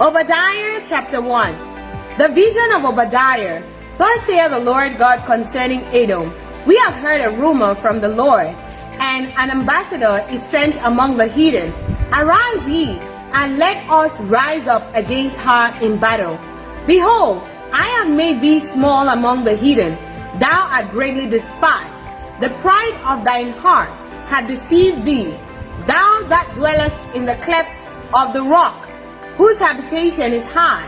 Obadiah chapter 1. The vision of Obadiah. Thus saith the Lord God concerning Edom. We have heard a rumor from the Lord, and an ambassador is sent among the heathen. Arise ye, and let us rise up against her in battle. Behold, I have made thee small among the heathen. Thou art greatly despised. The pride of thine heart hath deceived thee. Thou that dwellest in the clefts of the rock, whose habitation is high,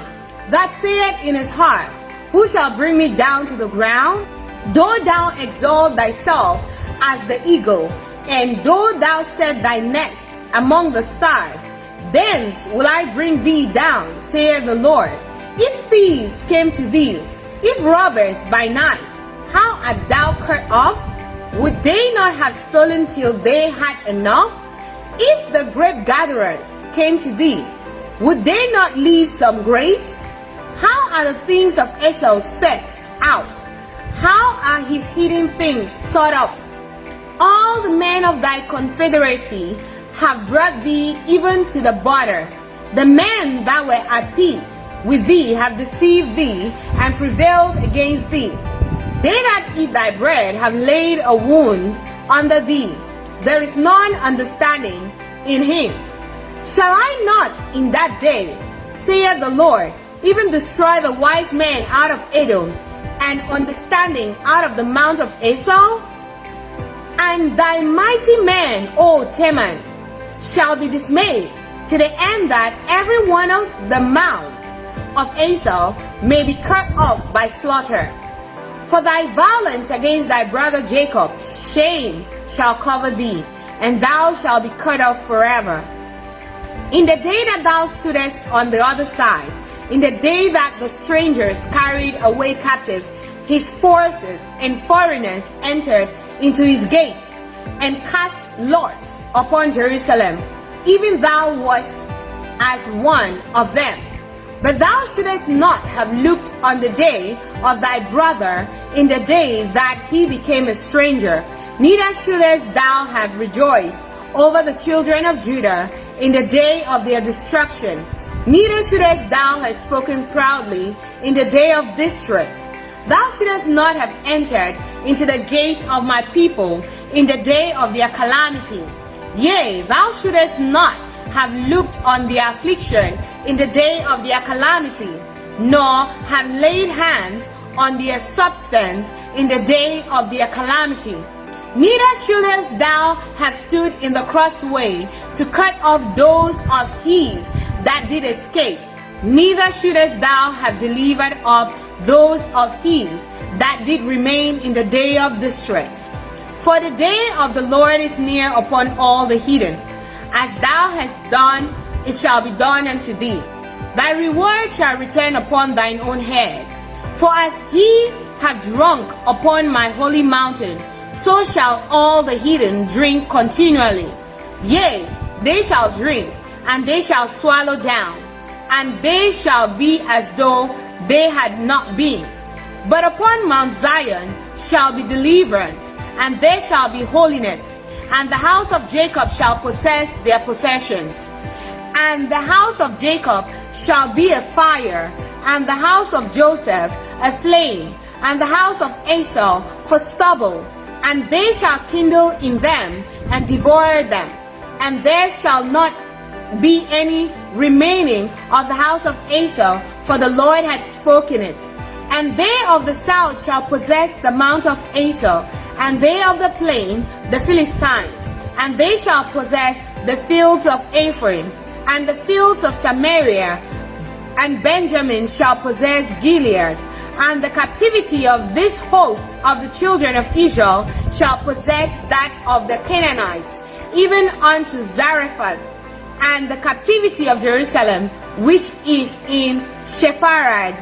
that saith in his heart, who shall bring me down to the ground? Though thou exalt thyself as the eagle, and though thou set thy nest among the stars, thence will I bring thee down, saith the Lord. If thieves came to thee, if robbers by night, how art thou cut off? Would they not have stolen till they had enough? If the grape gatherers came to thee, would they not leave some grapes? How are the things of Esau searched out? How are his hidden things sought up? All the men of thy confederacy have brought thee even to the border. The men that were at peace with thee have deceived thee and prevailed against thee. They that eat thy bread have laid a wound under thee. There is none understanding in him. Shall I not in that day, saith the Lord, even destroy the wise men out of Edom, and understanding out of the mount of Esau? And thy mighty men, O Teman, shall be dismayed, to the end that every one of the mounts of Esau may be cut off by slaughter. For thy violence against thy brother Jacob, shame shall cover thee, and thou shalt be cut off forever. In the day that thou stoodest on the other side, in the day that the strangers carried away captive his forces, and foreigners entered into his gates, and cast lots upon Jerusalem, even thou wast as one of them. But thou shouldest not have looked on the day of thy brother in the day that he became a stranger, neither shouldest thou have rejoiced over the children of Judah in the day of their destruction, neither shouldest thou have spoken proudly in the day of distress. Thou shouldest not have entered into the gate of my people in the day of their calamity. Yea, thou shouldest not have looked on their affliction in the day of their calamity, nor have laid hands on their substance in the day of their calamity. Neither shouldest thou have stood in the crossway to cut off those of his that did escape, neither shouldest thou have delivered up those of his that did remain in the day of distress. For the day of the Lord is near upon all the heathen. As thou hast done, it shall be done unto thee. Thy reward shall return upon thine own head. For as he hath drunk upon my holy mountain, so shall all the heathen drink continually. Yea, they shall drink, and they shall swallow down, and they shall be as though they had not been. But upon Mount Zion shall be deliverance, and there shall be holiness, and the house of Jacob shall possess their possessions. And the house of Jacob shall be a fire, and the house of Joseph a flame, and the house of Esau for stubble, and they shall kindle in them and devour them, and there shall not be any remaining of the house of Esau, for the Lord hath spoken it. And they of the south shall possess the mount of Esau, and they of the plain the Philistines, and they shall possess the fields of Ephraim, and the fields of Samaria, and Benjamin shall possess Gilead. And the captivity of this host of the children of Israel shall possess that of the Canaanites, even unto Zarephath. And the captivity of Jerusalem, which is in Sepharad,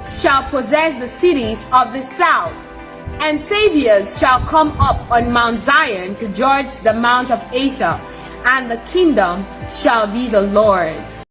shall possess the cities of the south. And saviors shall come up on Mount Zion to judge the mount of Esau, and the kingdom shall be the Lord's.